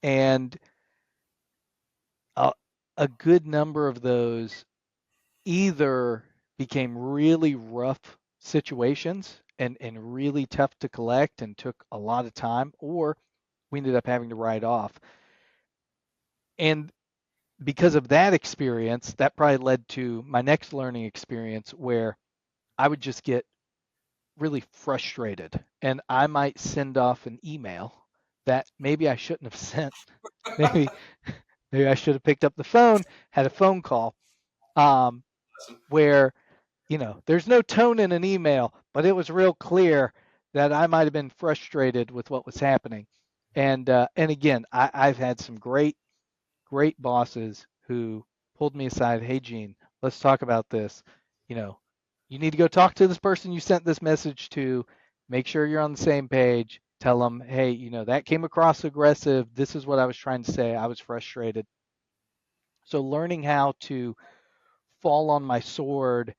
And a, a good number of those either became really rough situations and really tough to collect and took a lot of time, or we ended up having to write off. And because of that experience, that probably led to my next learning experience where I would just get really frustrated and I might send off an email that maybe I shouldn't have sent. Maybe maybe I should have picked up the phone, had a phone call, um, where there's no tone in an email, but it was real clear that I might have been frustrated with what was happening. And again, I've had some great bosses who pulled me aside. Hey, Gene, let's talk about this. You know, you need to go talk to this person you sent this message to. Make sure you're on the same page. Tell them, hey, that came across aggressive. This is what I was trying to say. I was frustrated. So learning how to fall on my sword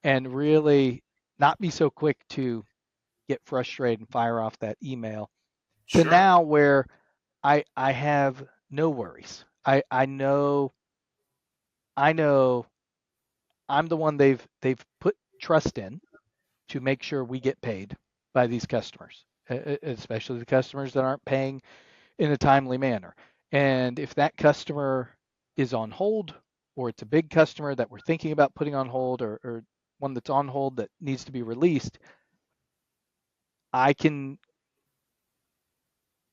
and really not be so quick to get frustrated and fire off that email to Sure. now where I have no worries. I know I'm the one they've put trust in to make sure we get paid by these customers, especially the customers that aren't paying in a timely manner. And if that customer is on hold, or it's a big customer that we're thinking about putting on hold, or one that's on hold that needs to be released, I can,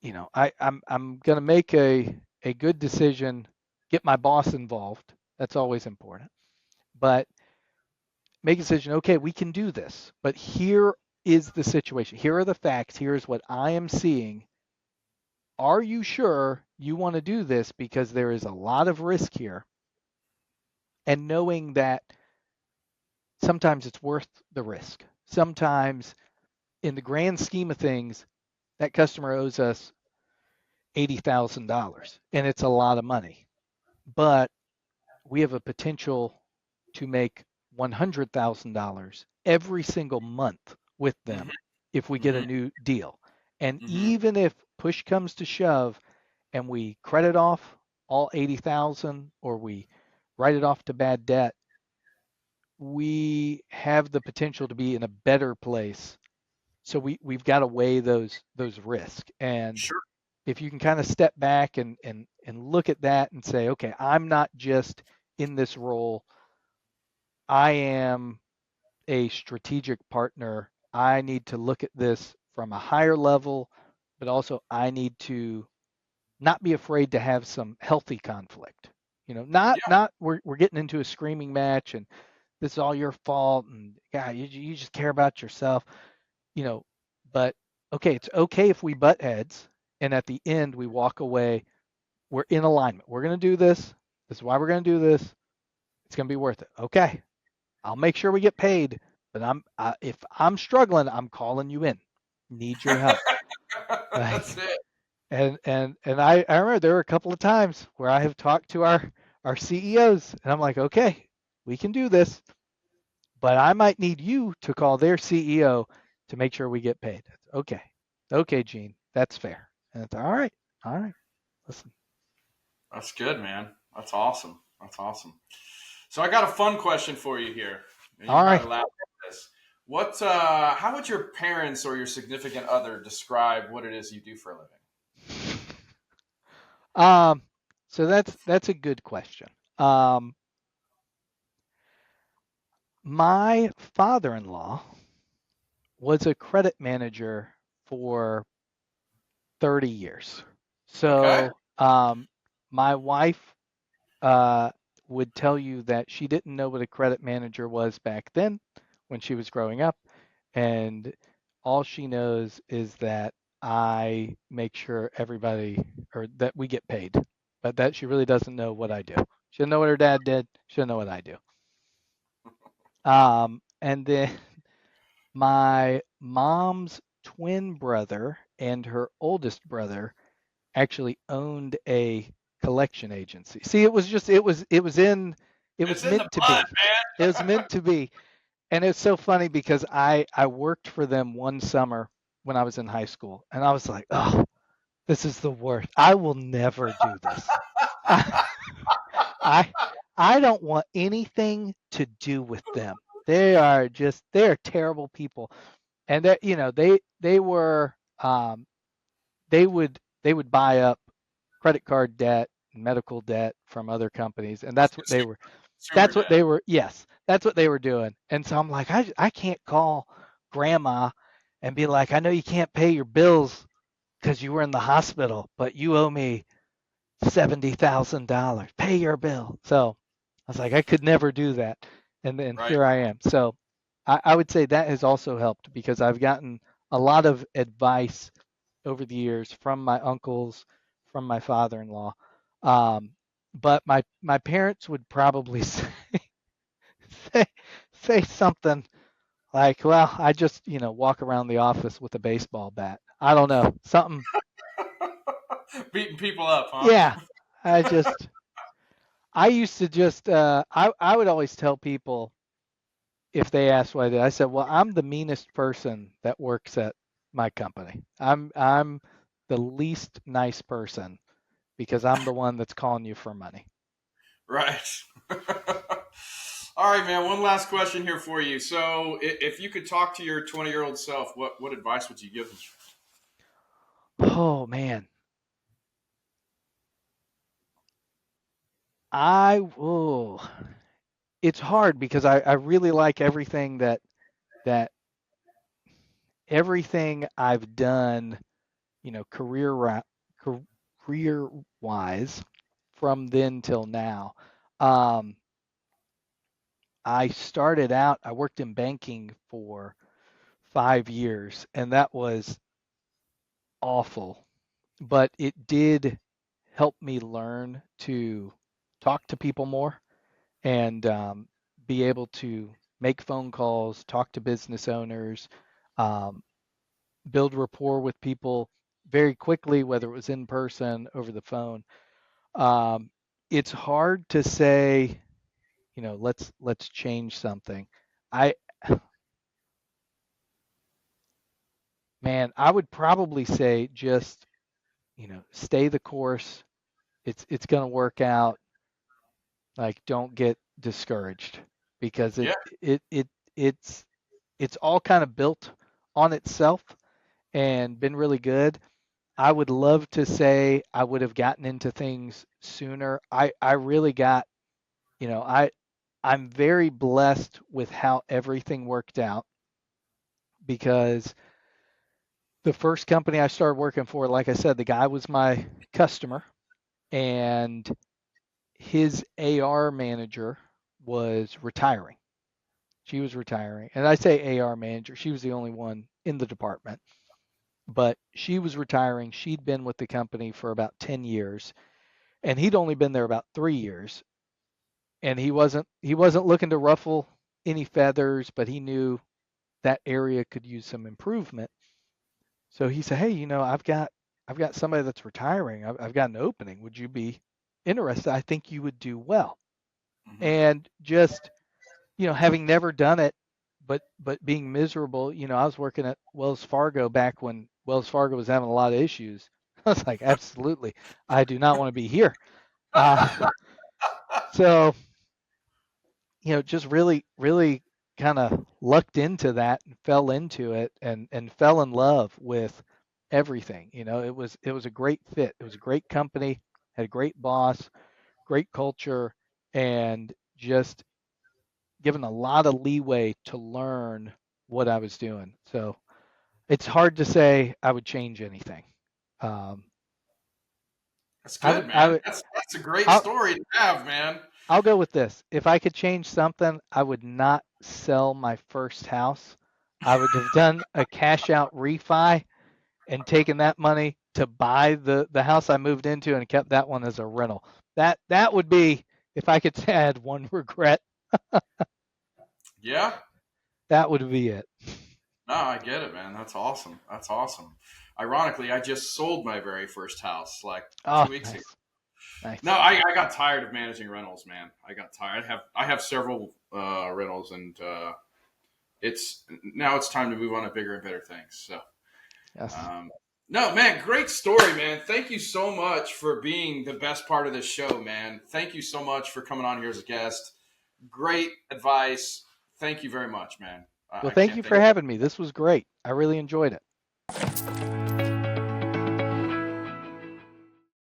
I'm gonna make a good decision, get my boss involved. That's always important. But make a decision, okay, we can do this, but here is the situation. Here are the facts. Here's what I am seeing. Are you sure you want to do this? Because there is a lot of risk here. And knowing that sometimes it's worth the risk. Sometimes, in the grand scheme of things, that customer owes us $80,000 and it's a lot of money. But we have a potential to make $100,000 every single month with Mm-hmm. them if we get a Mm-hmm. new deal. And Mm-hmm. even if push comes to shove and we credit off all 80,000 or we write it off to bad debt, we have the potential to be in a better place. So we've got to weigh those risks. And Sure. if you can kind of step back and look at that and say, okay, I'm not just in this role, I am a strategic partner. I need to look at this from a higher level, but also I need to not be afraid to have some healthy conflict. Not Yeah. not we're getting into a screaming match and this is all your fault and God, you just care about yourself, you know, but okay, it's okay if we butt heads and at the end we walk away, we're in alignment. We're going to do this. This is why we're going to do this. It's going to be worth it. Okay. I'll make sure we get paid, but if I'm struggling, I'm calling you in. Need your help. That's Like, it. and I remember there were a couple of times where I have talked to our CEOs, and I'm like, okay, we can do this, but I might need you to call their CEO to make sure we get paid. Okay, okay, Gene, that's fair. And it's all right. Listen, That's good, man. That's awesome. That's awesome. So I got a fun question for you here. And you all probably right. laugh at this. How would your parents or your significant other describe what it is you do for a living? Um, so that's a good question. Um, my father-in-law was a credit manager for 30 years. Okay. So my wife uh, would tell you that she didn't know what a credit manager was back then when she was growing up. And all she knows is that I make sure everybody or that we get paid, but that she really doesn't know what I do. She doesn't know what her dad did. She doesn't know what I do. And then my mom's twin brother and her oldest brother actually owned a collection agency. See, it was It's in the meant to blood, be. It was meant to be. And it's so funny because I worked for them one summer when I was in high school, and I was like, "Oh, this is the worst. I will never do this. I I don't want anything to do with them. They're terrible people." And that they were they would buy up credit card debt and medical debt from other companies, and man. Consumer debt. that's what they were doing. And so I'm like, I can't call grandma and be like, I know you can't pay your bills because you were in the hospital, but you owe me $70,000. Pay your bill. So I was like, I could never do that. And then Right. here I am. So I would say that has also helped because I've gotten a lot of advice over the years from my uncles, from my father-in-law. Um, but my parents would probably say, say something like, "Well, I just walk around the office with a baseball bat. I don't know, something." Beating people up, huh? Yeah, I just I used to just I would always tell people if they asked what I did, I said, "Well, I'm the meanest person that works at my company. I'm the least nice person because I'm the one that's calling you for money." Right. All right, man. One last question here for you. So, if you could talk to your 20-year-old self, what advice would you give them? Oh man, I oh, it's hard because I really like that everything I've done, career career wise from then till now. Um, I started out, I worked in banking for 5 years, and that was awful, but it did help me learn to talk to people more and be able to make phone calls, talk to business owners, um, build rapport with people very quickly, whether it was in person, over the phone. Um, it's hard to say, let's change something. I Man, I would probably say just, stay the course. It's going to work out. Like, don't get discouraged because Yeah. it's it's all kind of built on itself and been really good. I would love to say I would have gotten into things sooner. I really got, you know, I'm very blessed with how everything worked out because the first company I started working for, like I said, the guy was my customer and his AR manager was retiring. She was retiring. And I say AR manager, she was the only one in the department, but she was retiring. She'd been with the company for about 10 years and he'd only been there about 3 years. And he wasn't looking to ruffle any feathers, but he knew that area could use some improvement. So he said, "Hey, I've got somebody that's retiring. I've got an opening. Would you be interested? I think you would do well." Hmm. And just, having never done it, but being miserable, I was working at Wells Fargo back when Wells Fargo was having a lot of issues. I was like, absolutely, I do not want to be here. Uh, so, just really, really kind of lucked into that and fell into it and fell in love with everything. It was a great fit. It was a great company, had a great boss, great culture, and just given a lot of leeway to learn what I was doing. So it's hard to say I would change anything. Um, That's I good, would, I man. would, That's a great I'll, story to have, man. I'll go with this. If I could change something, I would not sell my first house. I would have done a cash out refi and taken that money to buy the house I moved into and kept that one as a rental. That would be, if I could add one regret, Yeah. that would be it. No, I get it, man. That's awesome. That's awesome. Ironically, I just sold my very first house like Oh, 2 weeks ago. nice, No, nice. I got tired of managing rentals, man. I got tired. I have several rentals, and it's time to move on to bigger and better things. So, Yes. um, no, man, great story, man. Thank you so much for being the best part of this show, man. Thank you so much for coming on here as a guest. Great advice. Thank you very much, man. Well, I thank can't you thank for you. having me. This was great. I really enjoyed it.